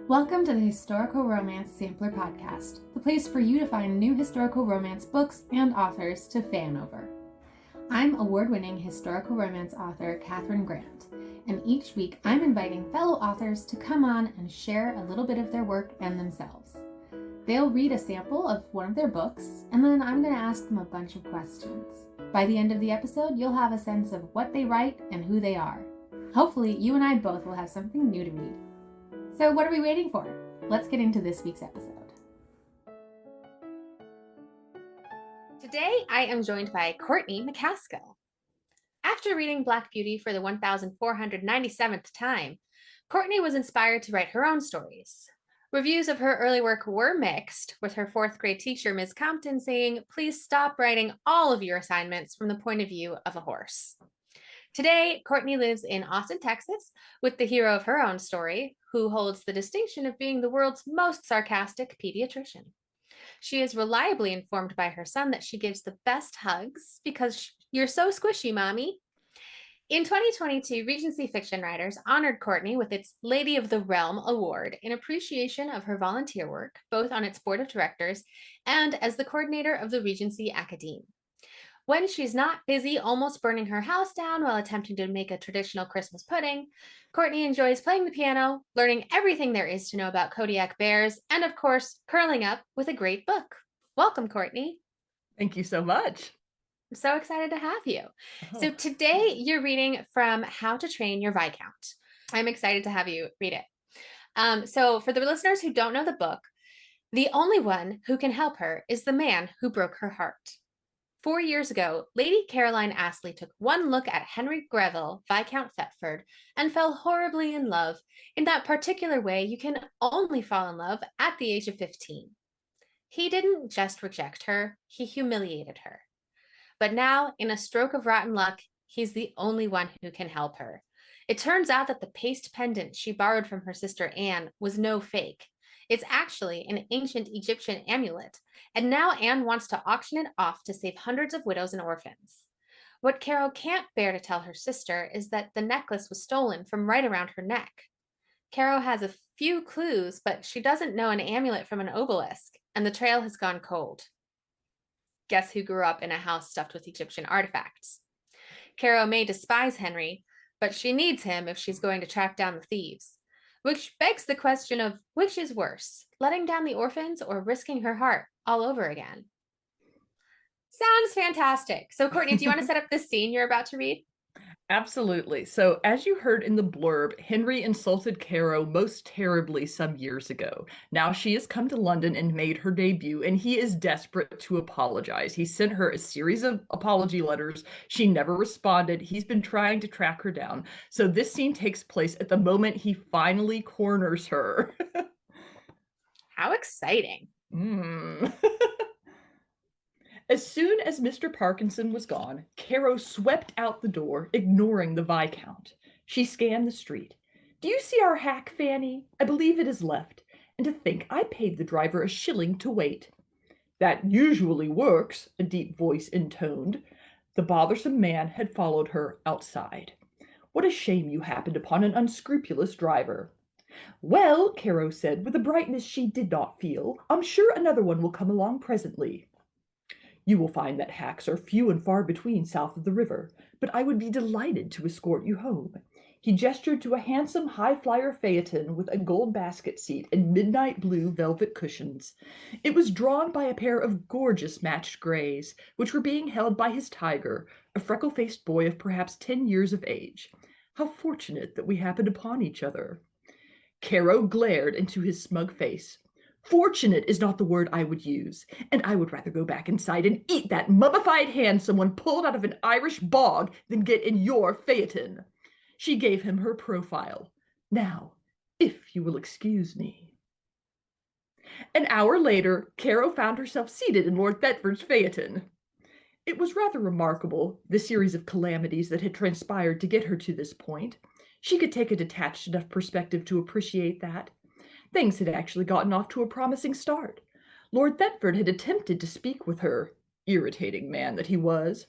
Welcome to the Historical Romance Sampler Podcast, the place for you to find new historical romance books and authors to fan over. I'm award-winning historical romance author Katherine Grant, and each week I'm inviting fellow authors to come on and share a little bit of their work and themselves. They'll read a sample of one of their books, and then I'm going to ask them a bunch of questions. By the end of the episode, you'll have a sense of what they write and who they are. Hopefully, you and I both will have something new to read. So what are we waiting for? Let's get into this week's episode. Today, I am joined by Courtney McCaskill. After reading Black Beauty for the 1,497th time, Courtney was inspired to write her own stories. Reviews of her early work were mixed, with her fourth grade teacher, Ms. Compton, saying, "Please stop writing all of your assignments from the point of view of a horse." Today, Courtney lives in Austin, Texas, with the hero of her own story, who holds the distinction of being the world's most sarcastic pediatrician. She is reliably informed by her son that she gives the best hugs because you're so squishy, mommy. In 2022, Regency Fiction Writers honored Courtney with its Lady of the Realm Award in appreciation of her volunteer work, both on its board of directors and as the coordinator of the Regency Academe. When she's not busy almost burning her house down while attempting to make a traditional Christmas pudding, Courtney enjoys playing the piano, learning everything there is to know about Kodiak bears, and of course, curling up with a great book. Welcome, Courtney. Thank you so much. I'm so excited to have you. So today you're reading from How to Train Your Viscount. I'm excited to have you read it. So for the listeners who don't know the book, the only one who can help her is the man who broke her heart. 4 years ago, Lady Caroline Astley took one look at Henry Greville, Viscount Thetford, and fell horribly in love in that particular way you can only fall in love at the age of 15. He didn't just reject her, he humiliated her. But now, in a stroke of rotten luck, he's the only one who can help her. It turns out that the paste pendant she borrowed from her sister Anne was no fake. It's actually an ancient Egyptian amulet, and now Anne wants to auction it off to save hundreds of widows and orphans. What Carol can't bear to tell her sister is that the necklace was stolen from right around her neck. Carol has a few clues, but she doesn't know an amulet from an obelisk, and the trail has gone cold. Guess who grew up in a house stuffed with Egyptian artifacts? Carol may despise Henry, but she needs him if she's going to track down the thieves. Which begs the question of which is worse, letting down the orphans or risking her heart all over again? Sounds fantastic. So Courtney, do you want to set up this scene you're about to read? Absolutely. So as you heard in the blurb, Henry insulted Caro most terribly some years ago. Now she has come to London and made her debut, and he is desperate to apologize. He sent her a series of apology letters. She never responded. He's been trying to track her down. So this scene takes place at the moment he finally corners her. How exciting. As soon as Mr. Parkinson was gone, Caro swept out the door, ignoring the Viscount. She scanned the street. "Do you see our hack, Fanny? I believe it is left. And to think I paid the driver a shilling to wait." "That usually works," a deep voice intoned. The bothersome man had followed her outside. "What a shame you happened upon an unscrupulous driver." "Well," Caro said, with a brightness she did not feel, "I'm sure another one will come along presently." "You will find that hacks are few and far between south of the river, but I would be delighted to escort you home." He gestured to a handsome high-flyer phaeton with a gold basket seat and midnight blue velvet cushions. It was drawn by a pair of gorgeous matched grays, which were being held by his tiger, a freckle-faced boy of perhaps 10 years of age. How fortunate that we happened upon each other. Caro glared into his smug face. "Fortunate is not the word I would use, and I would rather go back inside and eat that mummified hand someone pulled out of an Irish bog than get in your phaeton." She gave him her profile. "Now, if you will excuse me." An hour later, Caro found herself seated in Lord Thetford's phaeton. It was rather remarkable, the series of calamities that had transpired to get her to this point. She could take a detached enough perspective to appreciate that. Things had actually gotten off to a promising start. Lord Thetford had attempted to speak with her, irritating man that he was.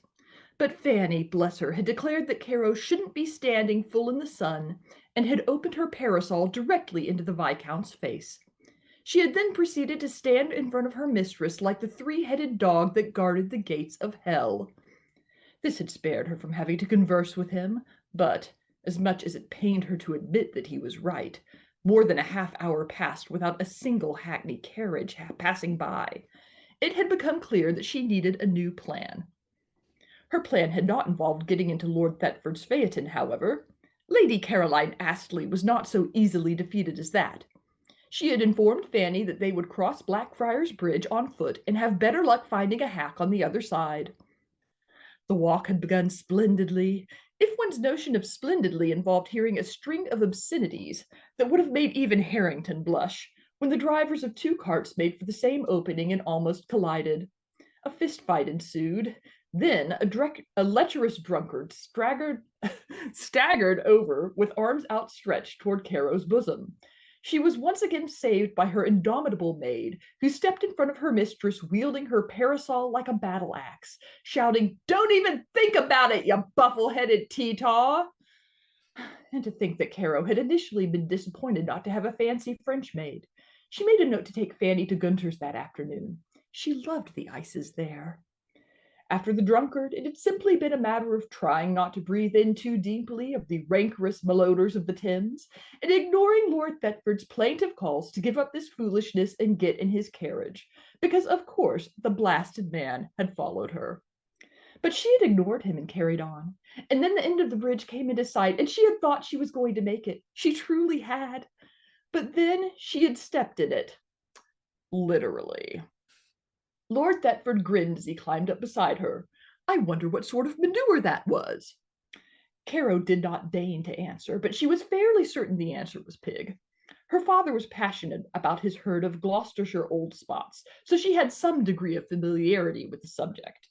But Fanny, bless her, had declared that Caro shouldn't be standing full in the sun, and had opened her parasol directly into the Viscount's face. She had then proceeded to stand in front of her mistress like the three-headed dog that guarded the gates of hell. This had spared her from having to converse with him, but, as much as it pained her to admit that he was right, more than a half-hour passed without a single hackney carriage passing by. It had become clear that she needed a new plan. Her plan had not involved getting into Lord Thetford's phaeton, however. Lady Caroline Astley was not so easily defeated as that. She had informed Fanny that they would cross Blackfriars Bridge on foot and have better luck finding a hack on the other side. The walk had begun splendidly, if one's notion of splendidly involved hearing a string of obscenities that would have made even Harrington blush, when the drivers of two carts made for the same opening and almost collided. A fist fight ensued. Then a lecherous drunkard staggered over with arms outstretched toward Caro's bosom. She was once again saved by her indomitable maid, who stepped in front of her mistress wielding her parasol like a battle axe, shouting, "Don't even think about it, you buffle-headed Teetaw!" And to think that Caro had initially been disappointed not to have a fancy French maid. She made a note to take Fanny to Gunter's that afternoon. She loved the ices there. After the drunkard, it had simply been a matter of trying not to breathe in too deeply of the rancorous malodors of the Thames, and ignoring Lord Thetford's plaintive calls to give up this foolishness and get in his carriage, because of course the blasted man had followed her. But she had ignored him and carried on, and then the end of the bridge came into sight, and she had thought she was going to make it. She truly had. But then she had stepped in it. Literally. Lord Thetford grinned as he climbed up beside her. "I wonder what sort of manure that was." Caro did not deign to answer, but she was fairly certain the answer was pig. Her father was passionate about his herd of Gloucestershire old spots, so she had some degree of familiarity with the subject.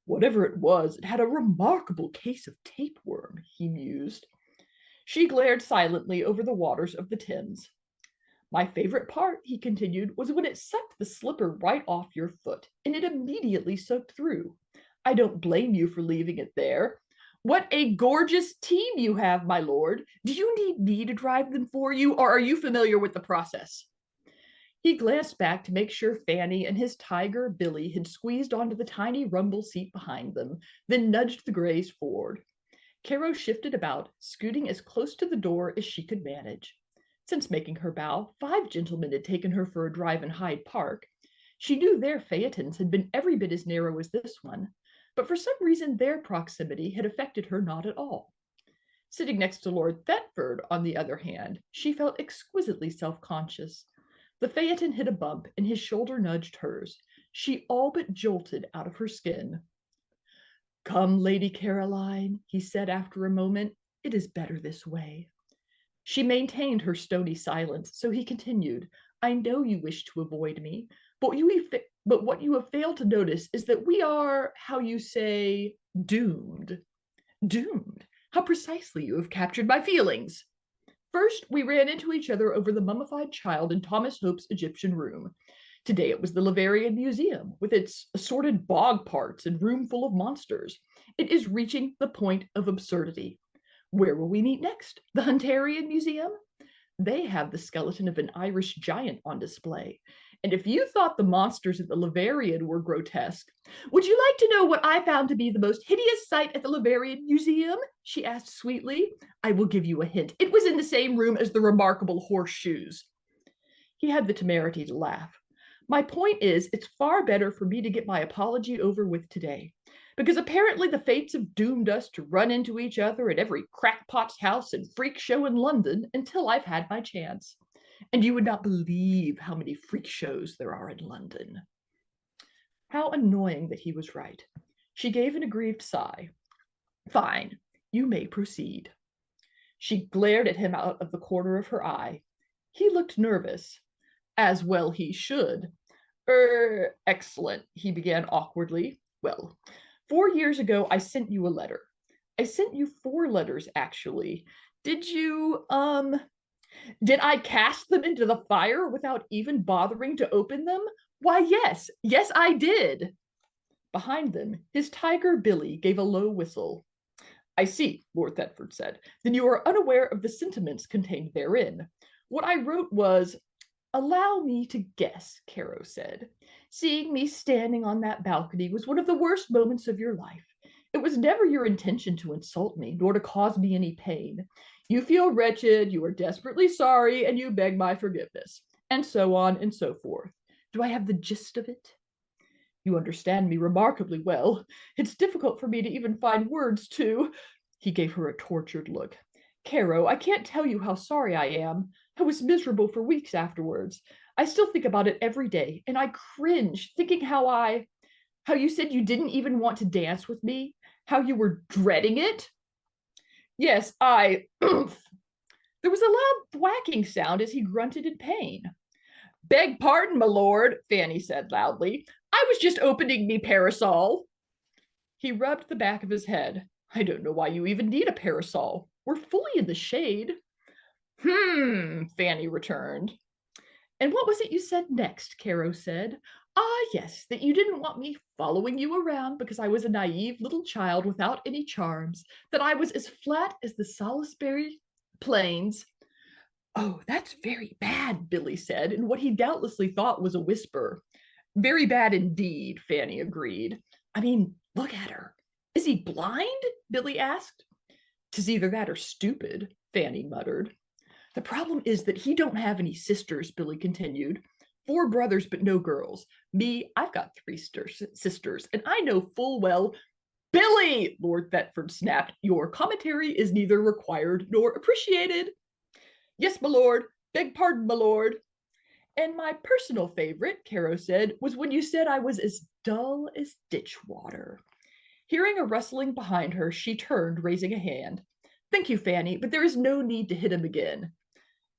"Whatever it was, it had a remarkable case of tapeworm," he mused. She glared silently over the waters of the Thames. "My favorite part," he continued, "was when it sucked the slipper right off your foot, and it immediately soaked through. I don't blame you for leaving it there. What a gorgeous team you have, my lord. Do you need me to drive them for you, or are you familiar with the process?" He glanced back to make sure Fanny and his tiger, Billy, had squeezed onto the tiny rumble seat behind them, then nudged the Greys forward. Caro shifted about, scooting as close to the door as she could manage. Since making her bow, 5 gentlemen had taken her for a drive in Hyde Park. She knew their phaetons had been every bit as narrow as this one, but for some reason their proximity had affected her not at all. Sitting next to Lord Thetford, on the other hand, she felt exquisitely self-conscious. The phaeton hit a bump, and his shoulder nudged hers. She all but jolted out of her skin. "Come, Lady Caroline," he said after a moment. "It is better this way." She maintained her stony silence, so he continued, "I know you wish to avoid me, but what you have failed to notice is that we are, how you say, doomed." "Doomed? How precisely you have captured my feelings." "First, we ran into each other over the mummified child in Thomas Hope's Egyptian room. Today it was the Laverian Museum, with its assorted bog parts and room full of monsters. It is reaching the point of absurdity. Where will we meet next? The Hunterian Museum? They have the skeleton of an Irish giant on display. And if you thought the monsters at the Laverian were grotesque, would you like to know what I found to be the most hideous sight at the Laverian Museum?" she asked sweetly. "I will give you a hint. It was in the same room as the remarkable horseshoes." He had the temerity to laugh. "My point is, it's far better for me to get my apology over with today, because apparently the fates have doomed us to run into each other at every crackpot's house and freak show in London until I've had my chance. And you would not believe how many freak shows there are in London." How annoying that he was right. She gave an aggrieved sigh. "Fine, you may proceed." She glared at him out of the corner of her eye. He looked nervous. As well he should. Excellent," he began awkwardly. "Well, 4 years ago I sent you a letter. I sent you 4 letters, actually. Did I cast them into the fire without even bothering to open them? Why, yes, I did." Behind them, his tiger Billy gave a low whistle. I see, Lord Thetford said. Then you are unaware of the sentiments contained therein. What I wrote was, allow me to guess, Caro said. Seeing me standing on that balcony was one of the worst moments of your life. It was never your intention to insult me, nor to cause me any pain. You feel wretched, you are desperately sorry, and you beg my forgiveness, and so on and so forth. Do I have the gist of it? You understand me remarkably well. It's difficult for me to even find words to. He gave her a tortured look. Caro, I can't tell you how sorry I am. I was miserable for weeks afterwards. I still think about it every day, and I cringe thinking how you said you didn't even want to dance with me, how you were dreading it. Yes, There was a loud thwacking sound as he grunted in pain. Beg pardon, my lord, Fanny said loudly. I was just opening me parasol. He rubbed the back of his head. I don't know why you even need a parasol. We're fully in the shade. Fanny returned. And what was it you said next? Caro said. Ah, yes, that you didn't want me following you around because I was a naive little child without any charms, that I was as flat as the Salisbury Plains. Oh, that's very bad, Billy said, in what he doubtlessly thought was a whisper. Very bad indeed, Fanny agreed. I mean, look at her. Is he blind? Billy asked. 'Tis either that or stupid, Fanny muttered. The problem is that he don't have any sisters, Billy continued. 4 brothers, but no girls. Me, I've got 3 sisters, and I know full well. Billy, Lord Thetford snapped, your commentary is neither required nor appreciated. Yes, my lord. Beg pardon, my lord. And my personal favorite, Caro said, was when you said I was as dull as ditch water. Hearing a rustling behind her, she turned, raising a hand. Thank you, Fanny, but there is no need to hit him again.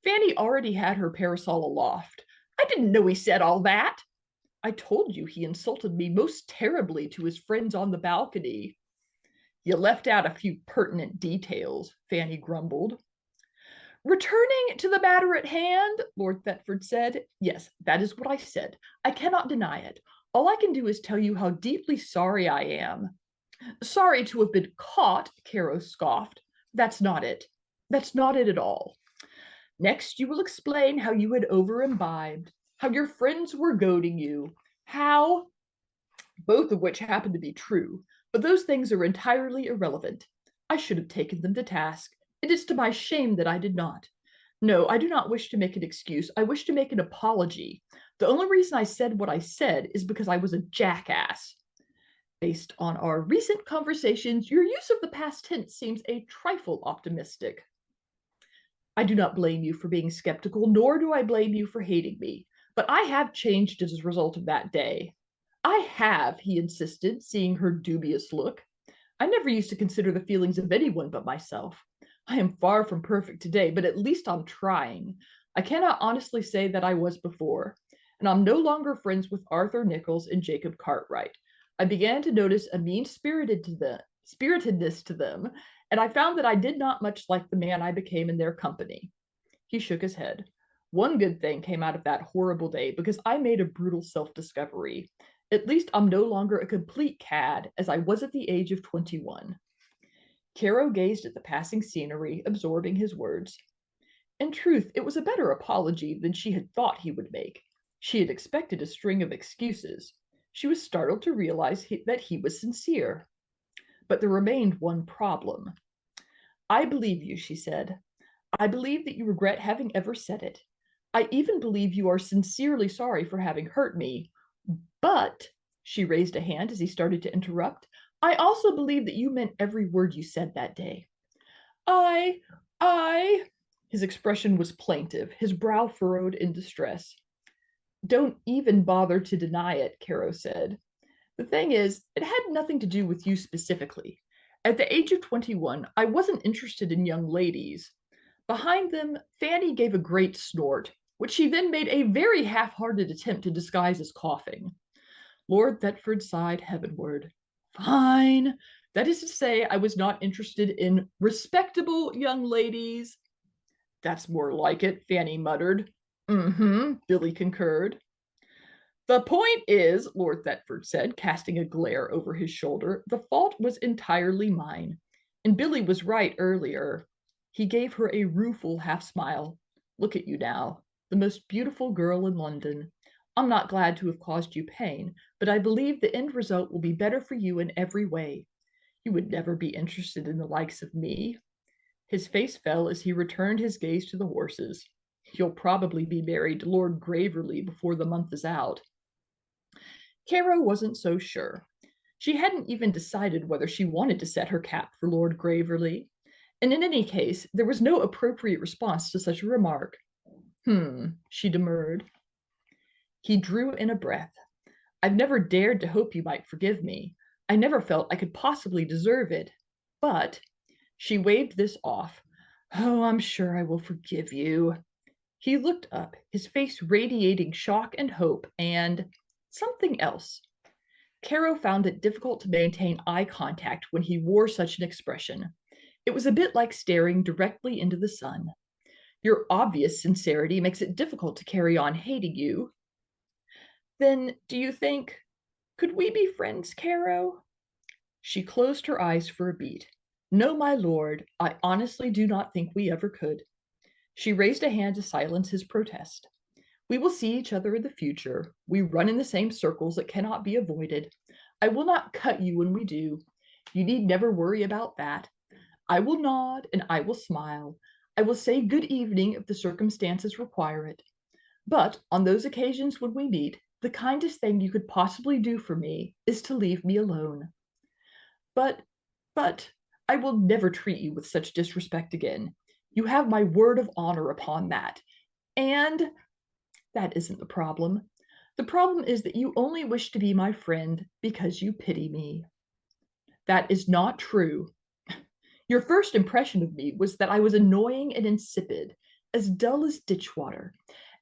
Fanny already had her parasol aloft. I didn't know he said all that. I told you he insulted me most terribly to his friends on the balcony. You left out a few pertinent details, Fanny grumbled. Returning to the matter at hand, Lord Thetford said. Yes, that is what I said. I cannot deny it. All I can do is tell you how deeply sorry I am. Sorry to have been caught, Caro scoffed. That's not it. That's not it at all. Next, you will explain how you had over-imbibed, how your friends were goading you, how, both of which happen to be true, but those things are entirely irrelevant. I should have taken them to task. It is to my shame that I did not. No, I do not wish to make an excuse. I wish to make an apology. The only reason I said what I said is because I was a jackass. Based on our recent conversations, your use of the past tense seems a trifle optimistic. I do not blame you for being skeptical, nor do I blame you for hating me, but I have changed as a result of that day. I have, he insisted, seeing her dubious look. I never used to consider the feelings of anyone but myself. I am far from perfect today, but at least I'm trying. I cannot honestly say that I was before, and I'm no longer friends with Arthur Nichols and Jacob Cartwright. I began to notice a spiritedness to them, and I found that I did not much like the man I became in their company. He shook his head. One good thing came out of that horrible day because I made a brutal self-discovery. At least I'm no longer a complete cad as I was at the age of 21. Caro gazed at the passing scenery, absorbing his words. In truth, it was a better apology than she had thought he would make. She had expected a string of excuses. She was startled to realize that he was sincere. But there remained one problem. I believe you, she said. I believe that you regret having ever said it. I even believe you are sincerely sorry for having hurt me. But, she raised a hand as he started to interrupt, I also believe that you meant every word you said that day. I, his expression was plaintive, his brow furrowed in distress. Don't even bother to deny it, Caro said. The thing is, it had nothing to do with you specifically. At the age of 21, I wasn't interested in young ladies. Behind them, Fanny gave a great snort, which she then made a very half-hearted attempt to disguise as coughing. Lord Thetford sighed heavenward. Fine. That is to say, I was not interested in respectable young ladies. That's more like it, Fanny muttered. Billy concurred. The point is, Lord Thetford said, casting a glare over his shoulder, the fault was entirely mine. And Billy was right earlier. He gave her a rueful half smile. Look at you now, the most beautiful girl in London. I'm not glad to have caused you pain, but I believe the end result will be better for you in every way. You would never be interested in the likes of me. His face fell as he returned his gaze to the horses. You'll probably be married to Lord Graverley before the month is out. Caro wasn't so sure. She hadn't even decided whether she wanted to set her cap for Lord Graverley, and in any case, there was no appropriate response to such a remark. She demurred. He drew in a breath. I've never dared to hope you might forgive me. I never felt I could possibly deserve it. But she waved this off. Oh, I'm sure I will forgive you. He looked up, his face radiating shock and hope and something else. Caro found it difficult to maintain eye contact when he wore such an expression. It was a bit like staring directly into the sun. Your obvious sincerity makes it difficult to carry on hating you. Then, do you think, could we be friends, Caro? She closed her eyes for a beat. No, my lord, I honestly do not think we ever could. She raised a hand to silence his protest. We will see each other in the future. We run in the same circles that cannot be avoided. I will not cut you when we do. You need never worry about that. I will nod and I will smile. I will say good evening if the circumstances require it. But on those occasions when we meet, the kindest thing you could possibly do for me is to leave me alone. But I will never treat you with such disrespect again. You have my word of honor upon that. And that isn't the problem. The problem is that you only wish to be my friend because you pity me. That is not true. Your first impression of me was that I was annoying and insipid, as dull as ditch water.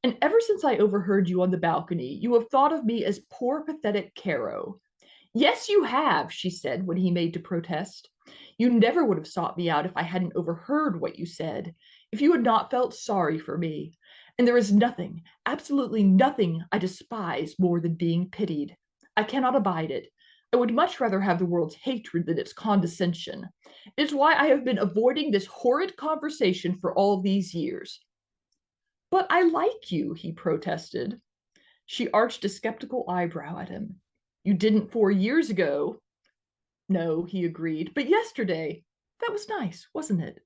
And ever since I overheard you on the balcony, you have thought of me as poor, pathetic Caro. Yes, you have, she said when he made to protest. You never would have sought me out if I hadn't overheard what you said, if you had not felt sorry for me. And there is nothing, absolutely nothing I despise more than being pitied. I cannot abide it. I would much rather have the world's hatred than its condescension. It is why I have been avoiding this horrid conversation for all these years. But I like you, he protested. She arched a skeptical eyebrow at him. You didn't 4 years ago. No, he agreed, but yesterday. That was nice, wasn't it?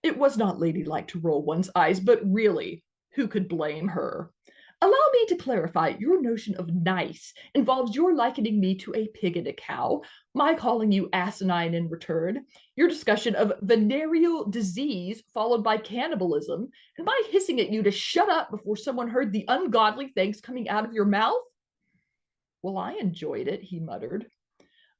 It was not ladylike to roll one's eyes, but really, who could blame her? Allow me to clarify, your notion of nice involves your likening me to a pig and a cow, my calling you asinine in return, your discussion of venereal disease followed by cannibalism, and my hissing at you to shut up before someone heard the ungodly things coming out of your mouth. Well, I enjoyed it, he muttered.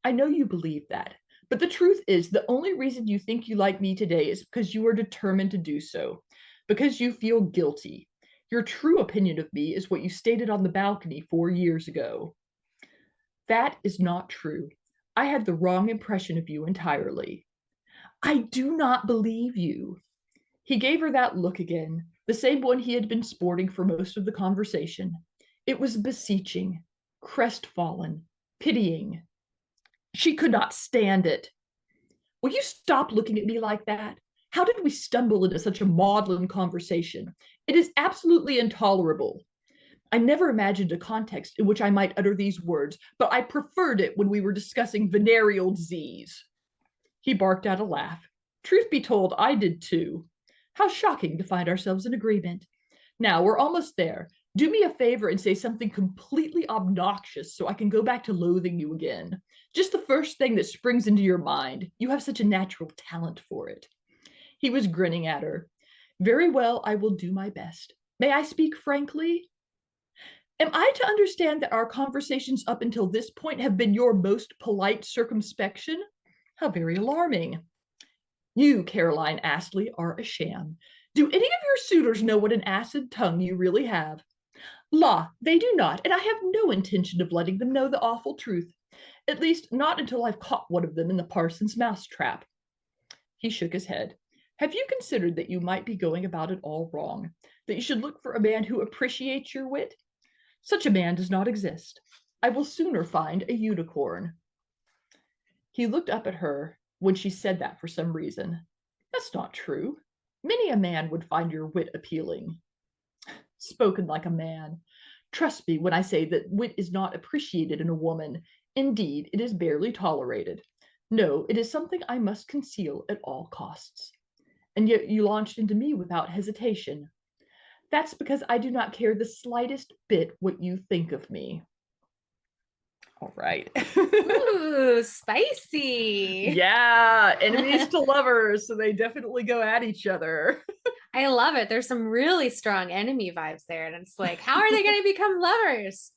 I know you believe that, but the truth is the only reason you think you like me today is because you are determined to do so, because you feel guilty. Your true opinion of me is what you stated on the balcony 4 years ago. That is not true. I had the wrong impression of you entirely. I do not believe you. He gave her that look again, the same one he had been sporting for most of the conversation. It was beseeching, crestfallen, pitying. She could not stand it. Will you stop looking at me like that? How did we stumble into such a maudlin conversation? It is absolutely intolerable. I never imagined a context in which I might utter these words, but I preferred it when we were discussing venereal disease. He barked out a laugh. Truth be told, I did too. How shocking to find ourselves in agreement. Now, we're almost there. Do me a favor and say something completely obnoxious so I can go back to loathing you again. Just the first thing that springs into your mind. You have such a natural talent for it. He was grinning at her. Very well, I will do my best. May I speak frankly? Am I to understand that our conversations up until this point have been your most polite circumspection? How very alarming. You, Caroline Astley, are a sham. Do any of your suitors know what an acid tongue you really have? La, they do not, and I have no intention of letting them know the awful truth. At least, not until I've caught one of them in the parson's mousetrap. He shook his head. Have you considered that you might be going about it all wrong? That you should look for a man who appreciates your wit? Such a man does not exist. I will sooner find a unicorn. He looked up at her, when she said that for some reason. That's not true. Many a man would find your wit appealing. Spoken like a man. Trust me when I say that wit is not appreciated in a woman. Indeed, it is barely tolerated. No, it is something I must conceal at all costs. And yet you launched into me without hesitation. That's because I do not care the slightest bit what you think of me. All right. Ooh, spicy. Yeah, enemies to lovers, so they definitely go at each other. I love it. There's some really strong enemy vibes there. And it's like, how are they going to become lovers?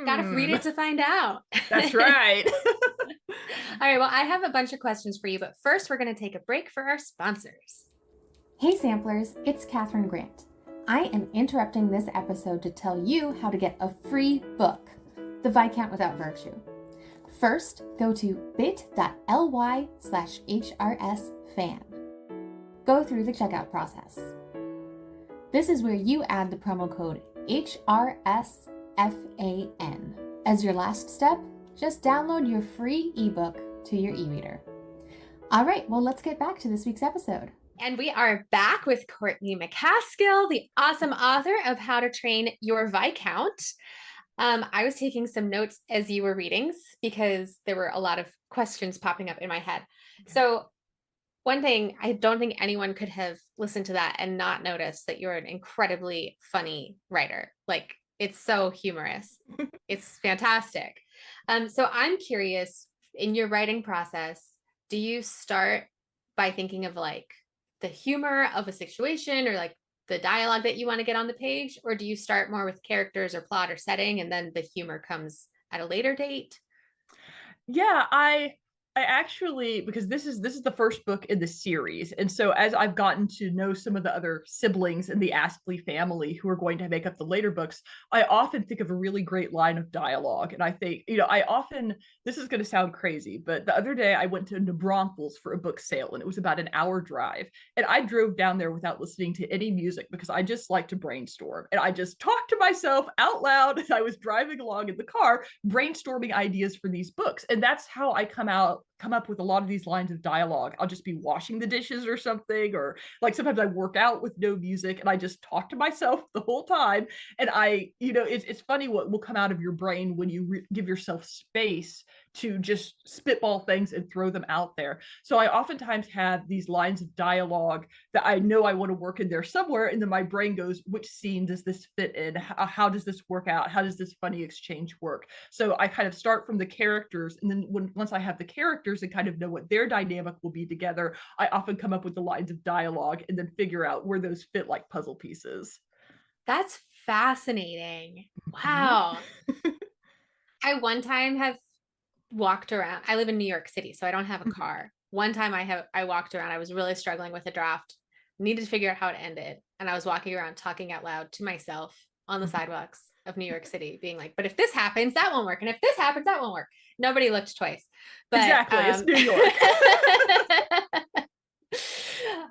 Got to read it to find out. That's right. All right. Well, I have a bunch of questions for you, but first we're going to take a break for our sponsors. Hey samplers, it's Katherine Grant. I am interrupting this episode to tell you how to get a free book, The Viscount Without Virtue. First, go to bit.ly/HRSFAN. Go through the checkout process. This is where you add the promo code HRSFAN. As your last step, just download your free ebook to your e-reader. All right, well, let's get back to this week's episode. And we are back with Courtney McCaskill, the awesome author of How to Train Your Viscount. I was taking some notes as you were reading because there were a lot of questions popping up in my head. So one thing, I don't think anyone could have listened to that and not notice that you're an incredibly funny writer. Like, it's so humorous. It's fantastic. So I'm curious, in your writing process, do you start by thinking of like the humor of a situation or like the dialogue that you want to get on the page, or do you start more with characters or plot or setting and then the humor comes at a later date? Yeah, I actually, because this is the first book in the series, and so as I've gotten to know some of the other siblings in the Astley family who are going to make up the later books, I often think of a really great line of dialogue. And I think, I often, this is going to sound crazy, but the other day I went to New Braunfels for a book sale, and it was about an hour drive, and I drove down there without listening to any music because I just like to brainstorm, and I just talked to myself out loud as I was driving along in the car, brainstorming ideas for these books. And that's how I come up with a lot of these lines of dialogue. I'll just be washing the dishes or something, or like sometimes I work out with no music and I just talk to myself the whole time. And it's funny what will come out of your brain when you give yourself space to just spitball things and throw them out there. So I oftentimes have these lines of dialogue that I know I want to work in there somewhere, and then my brain goes, which scene does this fit in? How does this work out? How does this funny exchange work? So I kind of start from the characters, and then once I have the characters and kind of know what their dynamic will be together, I often come up with the lines of dialogue and then figure out where those fit like puzzle pieces. That's fascinating. Wow. I one time have walked around. I live in New York City, so I don't have a car. One time I walked around, I was really struggling with a draft, needed to figure out how it ended. And I was walking around talking out loud to myself on the sidewalks of New York City, being like, but if this happens, that won't work. And if this happens, that won't work. Nobody looked twice. But, exactly. It's New York.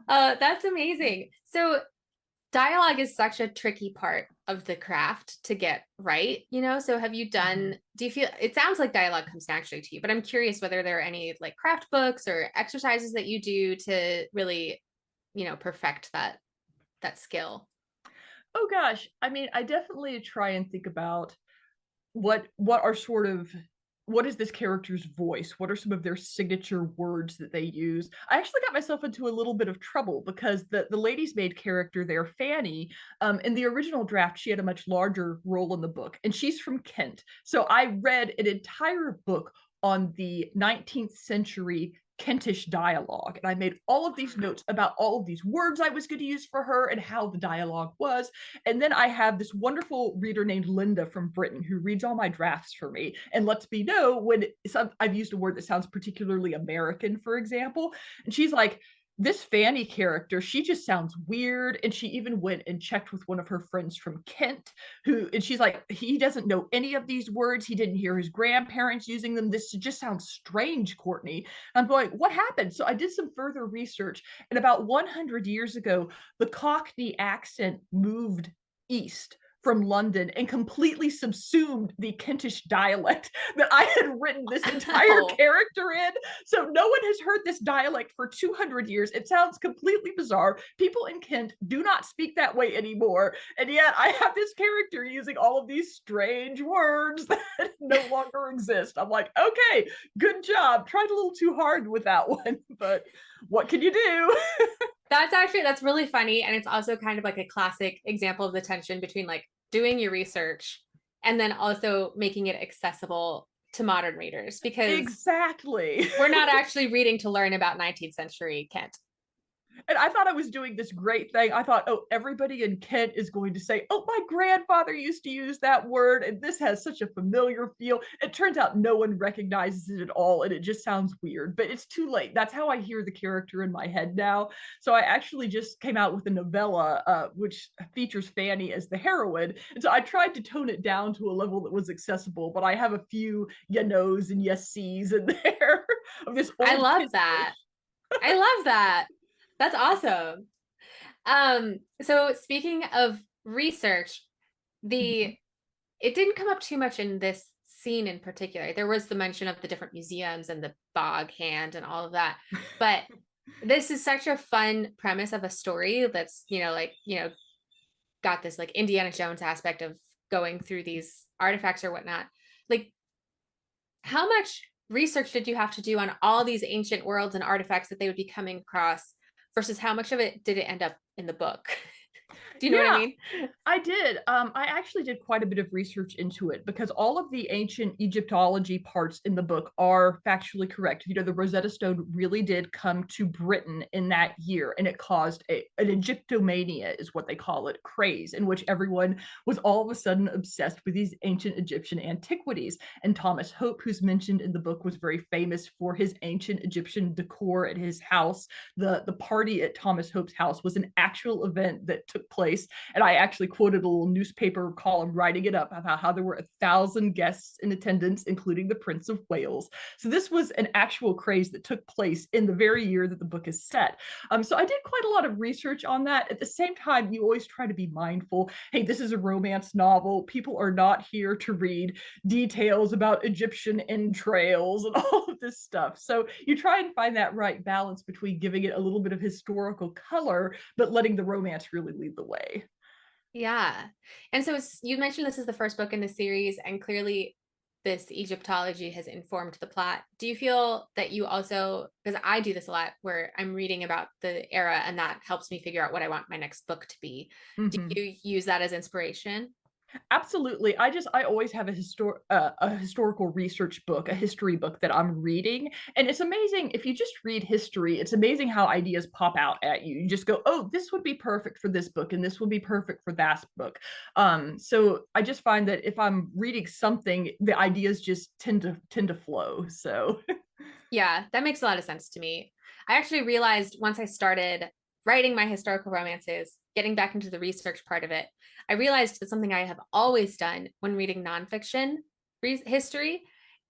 That's amazing. So dialogue is such a tricky part of the craft to get right, so have you do you feel, it sounds like dialogue comes naturally to you, but I'm curious whether there are any like craft books or exercises that you do to really, perfect that skill. Oh gosh, I mean, I definitely try and think about what are sort of, what is this character's voice? What are some of their signature words that they use? I actually got myself into a little bit of trouble because the lady's maid character there, Fanny, in the original draft, she had a much larger role in the book, and she's from Kent. So I read an entire book on the 19th century Kentish dialogue, and I made all of these notes about all of these words I was going to use for her and how the dialogue was. And then I have this wonderful reader named Linda from Britain who reads all my drafts for me and lets me know when I've used a word that sounds particularly American, for example. And she's like, this Fanny character, she just sounds weird. And she even went and checked with one of her friends from Kent, and she's like, he doesn't know any of these words. He didn't hear his grandparents using them. This just sounds strange, Courtney. I'm going, what happened? So I did some further research, and about 100 years ago, the Cockney accent moved east from London and completely subsumed the Kentish dialect that I had written this entire character in. So no one has heard this dialect for 200 years. It sounds completely bizarre. People in Kent do not speak that way anymore. And yet I have this character using all of these strange words that no longer exist. I'm like, okay, good job. Tried a little too hard with that one, but what can you do? That's really funny. And it's also kind of like a classic example of the tension between like doing your research and then also making it accessible to modern readers, because exactly, we're not actually reading to learn about 19th century Kent. And I thought I was doing this great thing. I thought, oh, everybody in Kent is going to say, oh, my grandfather used to use that word, and this has such a familiar feel. It turns out no one recognizes it at all, and it just sounds weird, but it's too late. That's how I hear the character in my head now. So I actually just came out with a novella, which features Fanny as the heroine. And so I tried to tone it down to a level that was accessible, but I have a few ya knows and yes sees in there of this old I love that. I love that. That's awesome. So speaking of research, it didn't come up too much in this scene in particular. There was the mention of the different museums and the bog hand and all of that. But this is such a fun premise of a story that's, got this like Indiana Jones aspect of going through these artifacts or whatnot. Like, how much research did you have to do on all these ancient worlds and artifacts that they would be coming across versus how much of it did it end up in the book? Do you know what I mean? I did. I actually did quite a bit of research into it because all of the ancient Egyptology parts in the book are factually correct. The Rosetta Stone really did come to Britain in that year, and it caused an Egyptomania, is what they call it, craze, in which everyone was all of a sudden obsessed with these ancient Egyptian antiquities. And Thomas Hope, who's mentioned in the book, was very famous for his ancient Egyptian decor at his house. The party at Thomas Hope's house was an actual event that took place. And I actually quoted a little newspaper column writing it up about how there were 1,000 guests in attendance, including the Prince of Wales. So this was an actual craze that took place in the very year that the book is set. So I did quite a lot of research on that. At the same time, you always try to be mindful. Hey, this is a romance novel. People are not here to read details about Egyptian entrails and all of this stuff. So you try and find that right balance between giving it a little bit of historical color, but letting the romance really lead the way. Yeah. And so you mentioned this is the first book in the series, and clearly this Egyptology has informed the plot. Do you feel that you also, because I do this a lot, where I'm reading about the era and that helps me figure out what I want my next book to be. Do you use that as inspiration? Absolutely. I always have a historical research book, a history book that I'm reading. And it's amazing if you just read history, it's amazing how ideas pop out at you. You just go, oh, this would be perfect for this book, and this would be perfect for that book. So I just find that if I'm reading something, the ideas just tend to flow. So yeah, that makes a lot of sense to me. I actually realized once I started writing my historical romances, getting back into the research part of it, I realized that something I have always done when reading nonfiction history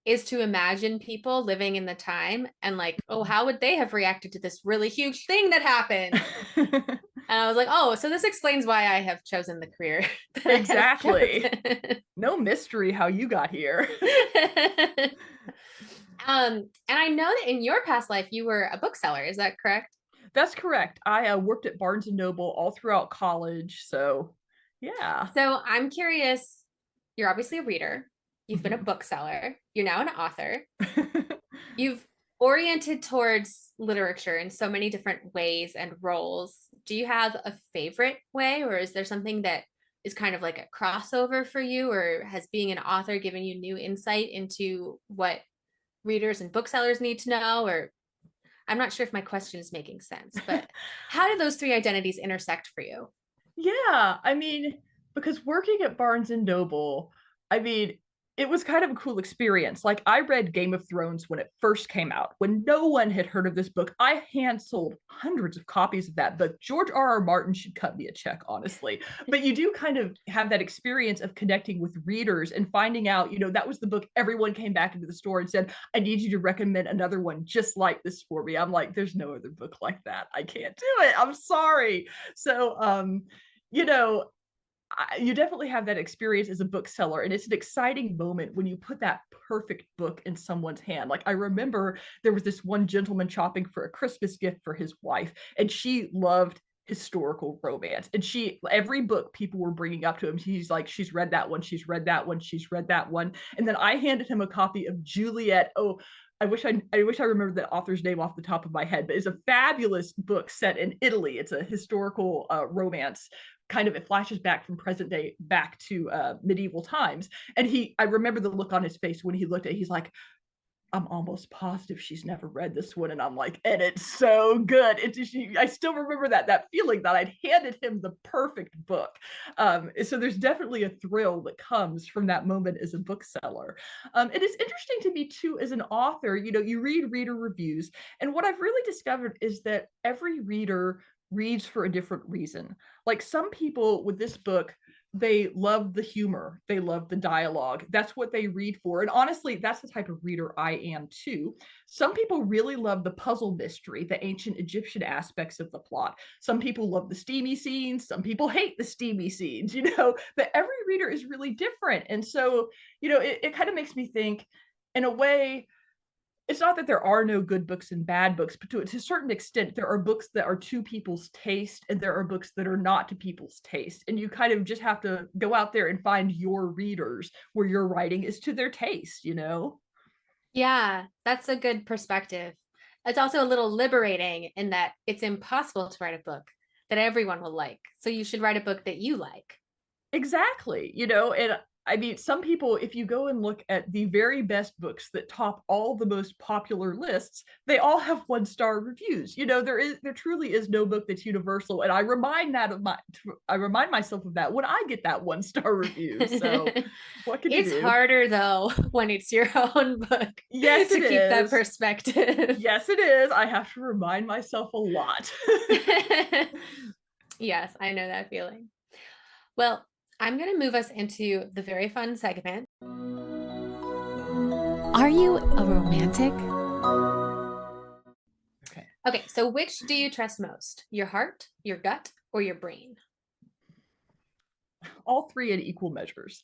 is to imagine people living in the time and like, oh, how would they have reacted to this really huge thing that happened? And I was like, oh, so this explains why I have chosen the career. Exactly. No mystery how you got here. And I know that in your past life, you were a bookseller. Is that correct? That's correct. I worked at Barnes & Noble all throughout college. So, yeah. So I'm curious, you're obviously a reader. You've been a bookseller. You're now an author. You've oriented towards literature in so many different ways and roles. Do you have a favorite way, or is there something that is kind of like a crossover for you, or has being an author given you new insight into what readers and booksellers need to know? Or I'm not sure if my question is making sense, but how do those three identities intersect for you? Yeah, I mean, because working at Barnes & Noble, I mean, it was kind of a cool experience. Like, I read Game of Thrones when it first came out, when no one had heard of this book. I hand sold hundreds of copies of that book. George R.R. Martin should cut me a check, honestly. But you do kind of have that experience of connecting with readers and finding out, that was the book everyone came back into the store and said, I need you to recommend another one just like this for me. I'm like, there's no other book like that. I can't do it. I'm sorry. So, you definitely have that experience as a bookseller, and it's an exciting moment when you put that perfect book in someone's hand. Like, I remember there was this one gentleman shopping for a Christmas gift for his wife, and she loved historical romance, and every book people were bringing up to him, he's like, she's read that one, she's read that one, she's read that one. And then I handed him a copy of Juliet. Oh, I wish I remembered the author's name off the top of my head, but it's a fabulous book set in Italy. It's a historical romance. Kind of, it flashes back from present day back to medieval times. And I remember the look on his face when he looked at it. He's like, I'm almost positive she's never read this one. And I'm like, and it's so good. I still remember that feeling that I'd handed him the perfect book. So there's definitely a thrill that comes from that moment as a bookseller. It is interesting to me too, as an author, you read reader reviews. And what I've really discovered is that every reader reads for a different reason. Like, some people with this book, they love the humor, they love the dialogue, that's what they read for. And honestly, that's the type of reader I am too. Some people really love the puzzle mystery, the ancient Egyptian aspects of the plot. Some people love the steamy scenes, some people hate the steamy scenes, but every reader is really different. And so, it kind of makes me think, in a way, it's not that there are no good books and bad books, but to a certain extent, there are books that are to people's taste, and there are books that are not to people's taste. And you kind of just have to go out there and find your readers where your writing is to their taste, Yeah, that's a good perspective. It's also a little liberating in that it's impossible to write a book that everyone will like. So you should write a book that you like. Exactly. And I mean, some people, if you go and look at the very best books that top all the most popular lists, they all have 1-star reviews. There truly is no book that's universal. And I remind myself of that when I get that 1-star review. So what can you do? It's harder though when it's your own book. Yes, to keep that perspective. Yes, it is. I have to remind myself a lot. Yes, I know that feeling. Well, I'm going to move us into the very fun segment. Are you a romantic? Okay, so which do you trust most? Your heart, your gut, or your brain? All three in equal measures.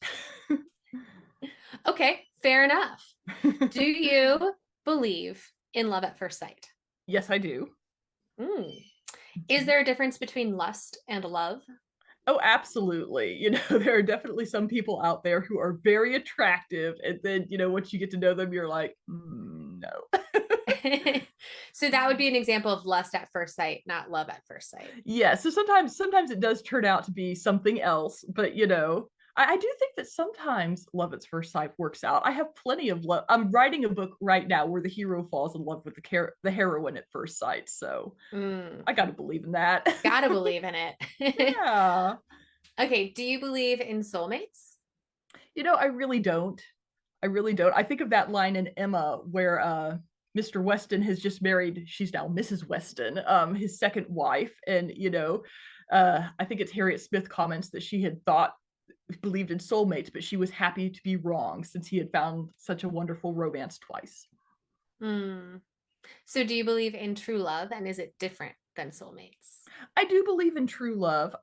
Okay, fair enough. Do you believe in love at first sight? Yes, I do. Is there a difference between lust and love? Oh, absolutely. There are definitely some people out there who are very attractive. And then, once you get to know them, you're like, no. So that would be an example of lust at first sight, not love at first sight. Yeah. So sometimes it does turn out to be something else. But, I do think that sometimes love at first sight works out. I have plenty of love. I'm writing a book right now where the hero falls in love with the heroine at first sight. So I got to believe in that. Gotta believe in it. Yeah. Okay. Do you believe in soulmates? I really don't. I think of that line in Emma where Mr. Weston has just married, she's now Mrs. Weston, his second wife. And, I think it's Harriet Smith comments that she had believed in soulmates, but she was happy to be wrong since he had found such a wonderful romance twice. So do you believe in true love, and is it different than soulmates? I do believe in true love,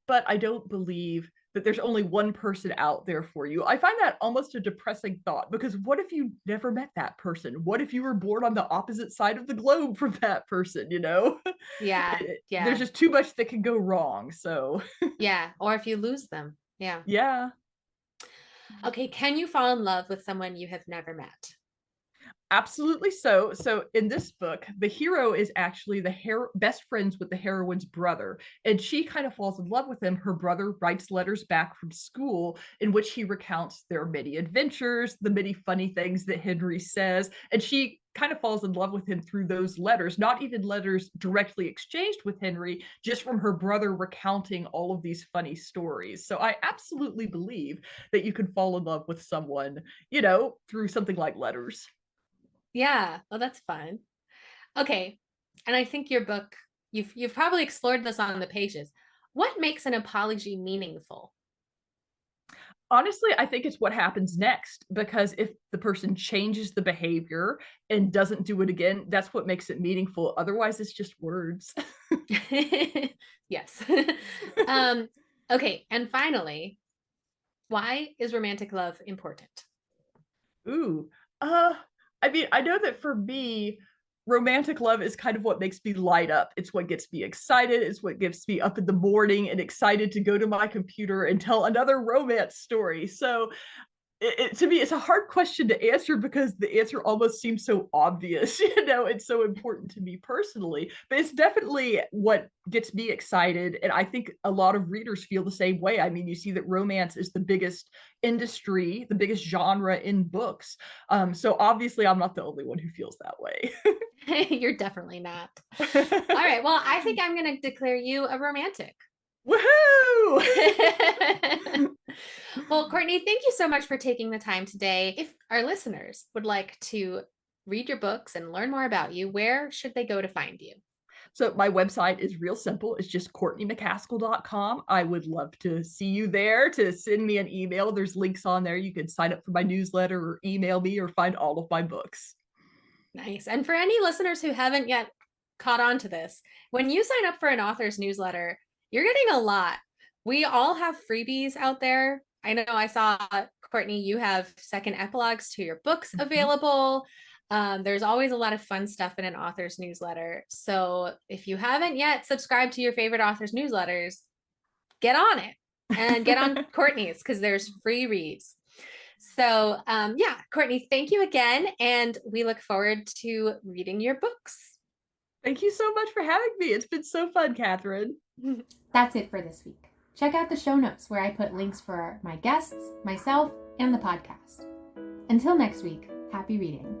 but I don't believe that there's only one person out there for you. I find that almost a depressing thought, because what if you never met that person? What if you were born on the opposite side of the globe from that person, Yeah. There's just too much that can go wrong, so. Yeah, or if you lose them. Yeah. Yeah. Okay, can you fall in love with someone you have never met? Absolutely so. So in this book, the hero is actually best friends with the heroine's brother, and she kind of falls in love with him. Her brother writes letters back from school in which he recounts their many adventures, the many funny things that Henry says, and she kind of falls in love with him through those letters, not even letters directly exchanged with Henry, just from her brother recounting all of these funny stories. So I absolutely believe that you can fall in love with someone, through something like letters. Yeah, well, that's fun. Okay, and I think your book, you've probably explored this on the pages. What makes an apology meaningful? Honestly, I think it's what happens next, because if the person changes the behavior and doesn't do it again, that's what makes it meaningful. Otherwise, it's just words. Yes. Okay, and finally, why is romantic love important? Ooh, I mean, I know that for me, romantic love is kind of what makes me light up. It's what gets me excited. It's what gets me up in the morning and excited to go to my computer and tell another romance story. So to me, it's a hard question to answer because the answer almost seems so obvious. It's so important to me personally, but it's definitely what gets me excited. And I think a lot of readers feel the same way. I mean, you see that romance is the biggest industry, the biggest genre in books. So obviously, I'm not the only one who feels that way. You're definitely not. All right. Well, I think I'm going to declare you a romantic. Woohoo! Well, Courtney, thank you so much for taking the time today. If our listeners would like to read your books and learn more about you, where should they go to find you? So my website is real simple. It's just CourtneyMcCaskill.com. I would love to see you there, to send me an email. There's links on there. You can sign up for my newsletter or email me or find all of my books. Nice. And for any listeners who haven't yet caught on to this, when you sign up for an author's newsletter, you're getting a lot. We all have freebies out there. I know I saw, Courtney, you have second epilogues to your books available. There's always a lot of fun stuff in an author's newsletter. So if you haven't yet subscribed to your favorite author's newsletters, get on it and get on Courtney's because there's free reads. So yeah, Courtney, thank you again. And we look forward to reading your books. Thank you so much for having me. It's been so fun, Katherine. That's it for this week. Check out the show notes where I put links for my guests, myself, and the podcast. Until next week, happy reading.